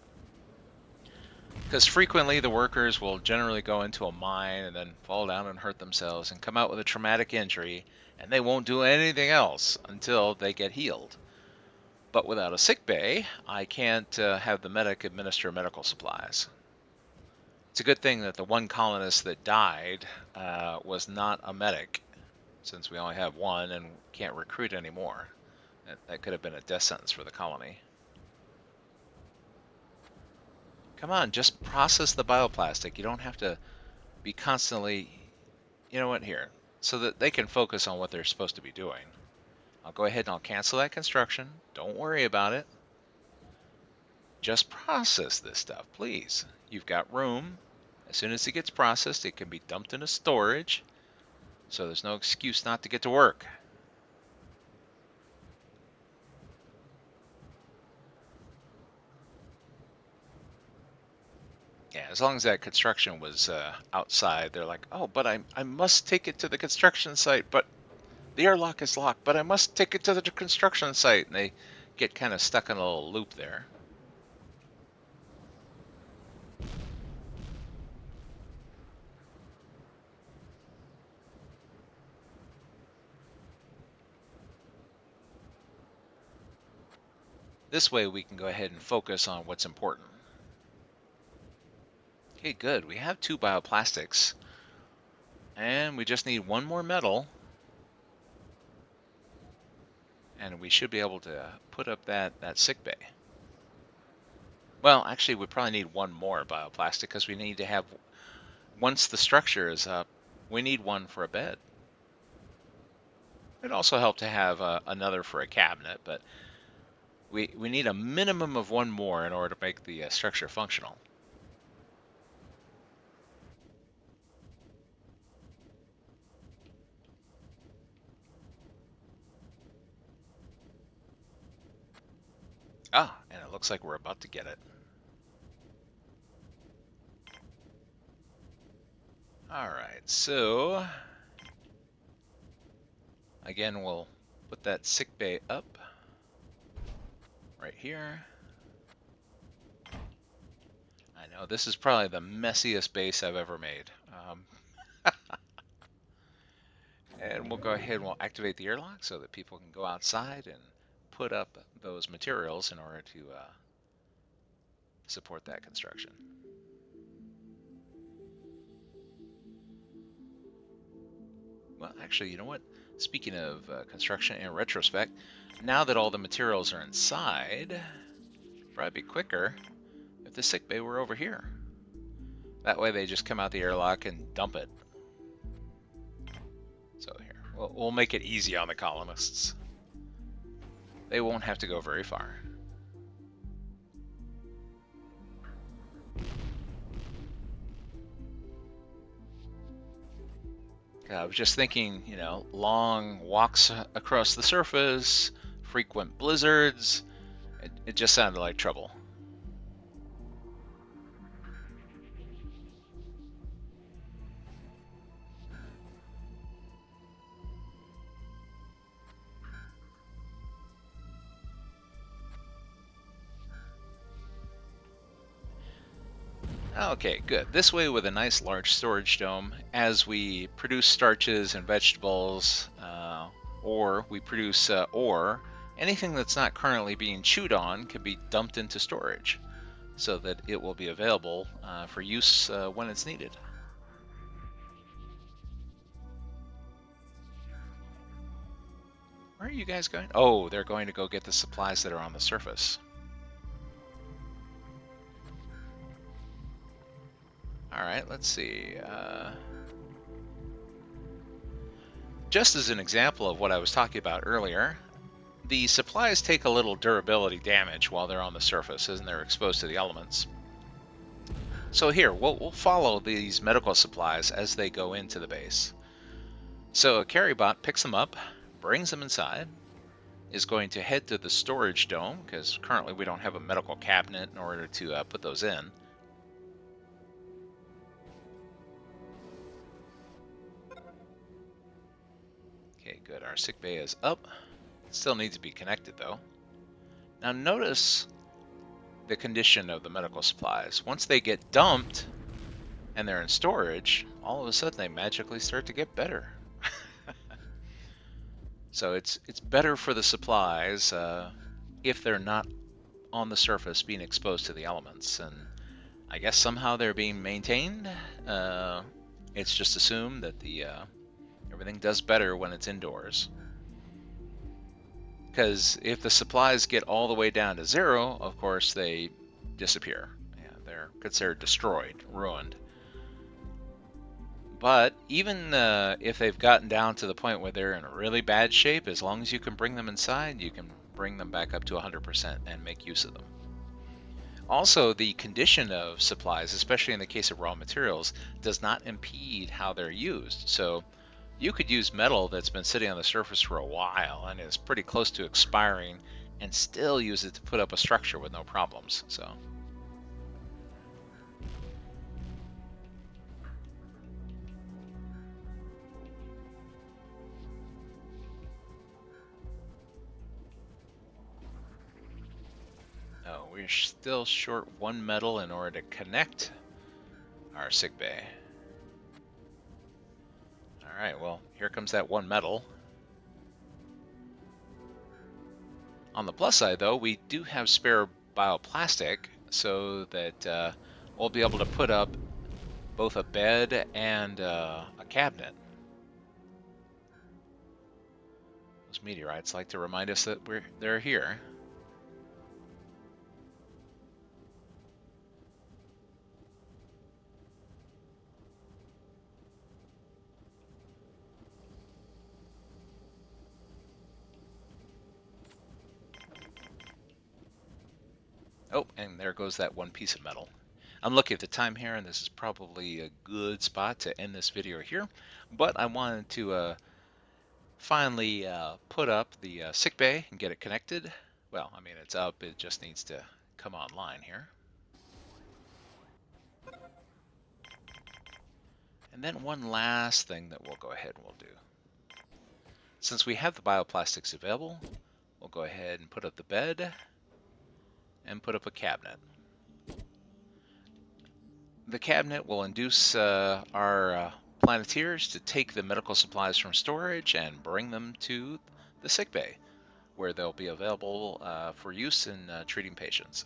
Because frequently the workers will generally go into a mine and then fall down and hurt themselves and come out with a traumatic injury, and they won't do anything else until they get healed. But without a sick bay, I can't have the medic administer medical supplies. It's a good thing that the one colonist that died was not a medic, since we only have one and can't recruit anymore. That could have been a death sentence for the colony. Come on, just process the bioplastic. You don't have to be constantly, you know what, here, so that they can focus on what they're supposed to be doing. I'll go ahead and I'll cancel that construction. Don't worry about it. Just process this stuff, please. You've got room. As soon as it gets processed, it can be dumped into storage, so there's no excuse not to get to work. Yeah, as long as that construction was outside, they're like, oh, but I must take it to the construction site, but the airlock is locked, but I must take it to the construction site. And they get kind of stuck in a little loop there. This way we can go ahead and focus on what's important. Okay, good. We have 2 bioplastics. And we just need 1 more metal. And we should be able to put up that sick bay. Well, actually, we probably need 1 more bioplastic because we need to have, once the structure is up, we need 1 for a bed. It'd also help to have another for a cabinet, but we need a minimum of 1 more in order to make the structure functional. Ah, and it looks like we're about to get it. All right, so again, we'll put that sick bay up right here. I know this is probably the messiest base I've ever made. And we'll go ahead and we'll activate the airlock so that people can go outside and put up those materials in order to support that construction. Well, actually, you know what? Speaking of construction in retrospect, now that all the materials are inside, it'd probably be quicker if the sick bay were over here. That way they just come out the airlock and dump it. So here, we'll make it easy on the colonists. They won't have to go very far. I was just thinking, you know, long walks across the surface, frequent blizzards. It just sounded like trouble. Okay, good. This way with a nice large storage dome, as we produce starches and vegetables, or we produce ore, anything that's not currently being chewed on can be dumped into storage so that it will be available for use when it's needed. Where are you guys going? Oh, they're going to go get the supplies that are on the surface. All right, let's see. Just as an example of what I was talking about earlier, the supplies take a little durability damage while they're on the surface and they're exposed to the elements. So here, we'll follow these medical supplies as they go into the base. So a carry bot picks them up, brings them inside, is going to head to the storage dome, because currently we don't have a medical cabinet in order to put those in. Okay, good. Our sick bay is up. Still needs to be connected though. Now notice the condition of the medical supplies. Once they get dumped and they're in storage, all of a sudden they magically start to get better. So it's better for the supplies if they're not on the surface being exposed to the elements. And I guess somehow they're being maintained. It's just assumed that the everything does better when it's indoors. Because if the supplies get all the way down to 0, of course they disappear. Yeah, they're considered destroyed, ruined. But even if they've gotten down to the point where they're in really bad shape, as long as you can bring them inside, you can bring them back up to 100% and make use of them. Also, the condition of supplies, especially in the case of raw materials, does not impede how they're used. So you could use metal that's been sitting on the surface for a while and is pretty close to expiring and still use it to put up a structure with no problems. So oh, we're still short one metal in order to connect our sick bay. All right, well, here comes that one metal. On the plus side, though, we do have spare bioplastic so that we'll be able to put up both a bed and a cabinet. Those meteorites like to remind us that they're here. Oh, and there goes that one piece of metal. I'm looking at the time here, and this is probably a good spot to end this video here. But I wanted to finally put up the sick bay and get it connected. Well, I mean, it's up. It just needs to come online here. And then one last thing that we'll go ahead and we'll do. Since we have the bioplastics available, we'll go ahead and put up the bed and put up a cabinet. The cabinet will induce our Planeteers to take the medical supplies from storage and bring them to the sick bay, where they'll be available for use in treating patients.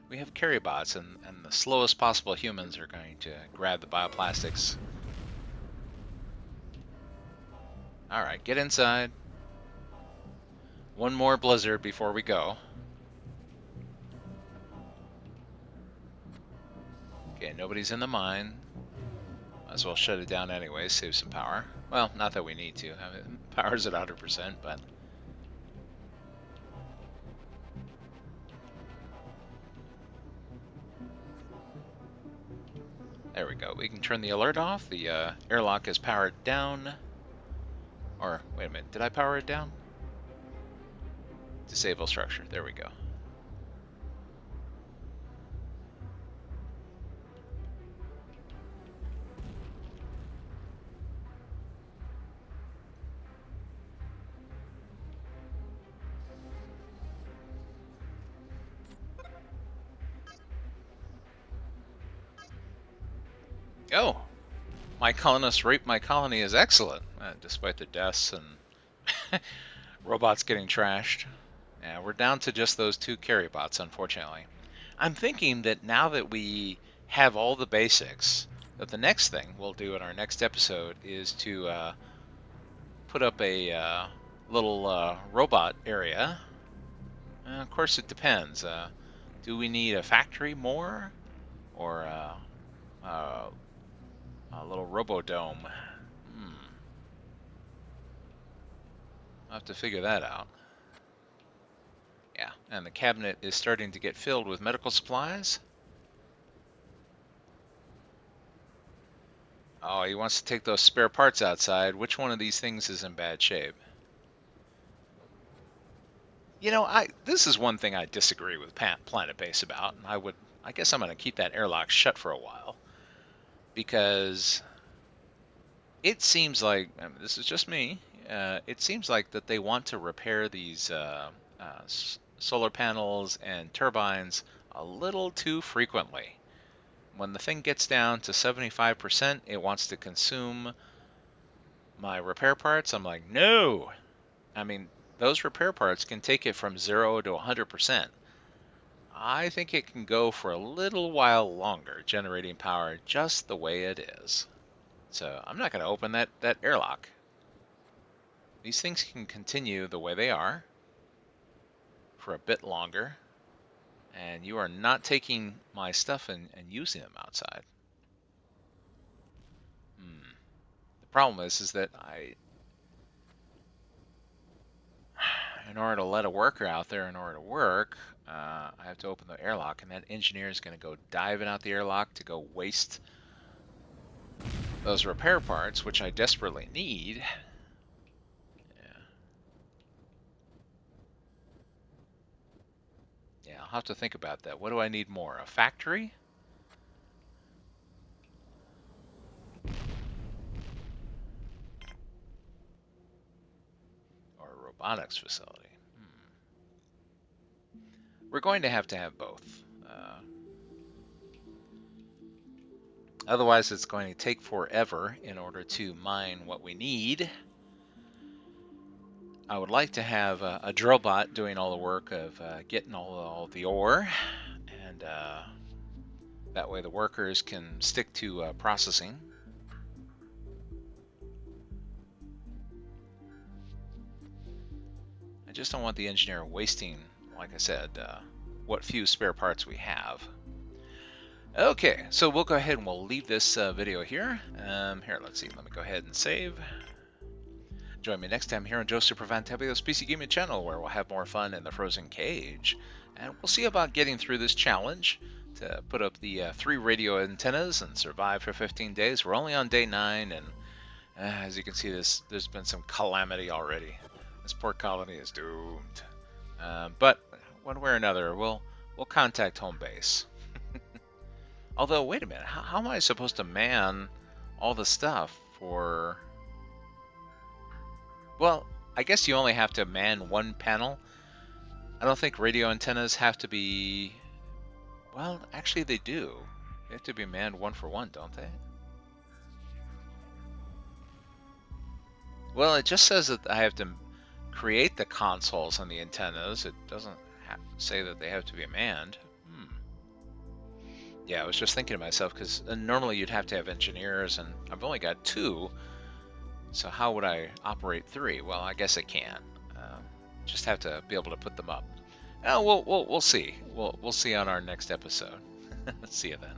We have carry bots, and the slowest possible humans are going to grab the bioplastics. Alright, get inside. One more blizzard before we go. Okay, nobody's in the mine. Might as well shut it down anyway, save some power. Well, not that we need to. I mean, power's at 100%, but... There we go. We can turn the alert off. The airlock is powered down. Or, wait a minute, did I power it down? Disable structure. There we go. Oh! My colonists raped my colony is excellent, despite the deaths and robots getting trashed. Yeah, we're down to just those two carry bots, unfortunately. I'm thinking that now that we have all the basics, that the next thing we'll do in our next episode is to put up a little robot area. Of course, it depends. Do we need a factory more, or a little robodome? I'll have to figure that out. Yeah, And the cabinet is starting to get filled with medical supplies. Oh, he wants to take those spare parts outside. Which one of these things is in bad shape? You know, this is one thing I disagree with Planetbase about, and I guess I'm going to keep that airlock shut for a while, because it seems like, I mean, this is just me, it seems like that they want to repair these solar panels and turbines a little too frequently. When the thing gets down to 75%, it wants to consume my repair parts. I'm like, no! I mean, those repair parts can take it from 0 to 100%. I think it can go for a little while longer, generating power just the way it is. So I'm not going to open that airlock. These things can continue the way they are for a bit longer, and you are not taking my stuff and using them outside. The problem is that in order to let a worker out there in order to work, I have to open the airlock, and that engineer is going to go diving out the airlock to go waste those repair parts, which I desperately need. Yeah, I'll have to think about that. What do I need more? A factory? Or a robotics facility? We're going to have both. Otherwise, it's going to take forever in order to mine what we need. I would like to have a drill bot doing all the work of getting all the ore, and that way the workers can stick to processing. I just don't want the engineer wasting, like I said, what few spare parts we have. Okay, so we'll go ahead and we'll leave this video here. Here, let's see. Let me go ahead and save. Join me next time here on Joe Super Fantabulous PC Gaming Channel, where we'll have more fun in the frozen cage. And we'll see about getting through this challenge to put up the 3 radio antennas and survive for 15 days. We're only on day 9, and as you can see, there's been some calamity already. This poor colony is doomed. But one way or another, we'll contact home base. Although, wait a minute, how am I supposed to man all the stuff for... Well, I guess you only have to man one panel. I don't think radio antennas have to be... Well, actually they do. They have to be manned one for one, don't they? Well, it just says that I have to create the consoles on the antennas. It doesn't say that they have to be manned. Yeah, I was just thinking to myself, because normally you'd have to have engineers, and I've only got 2. So how would I operate 3? Well, I guess I can. Just have to be able to put them up. We'll see. We'll see on our next episode. See you then.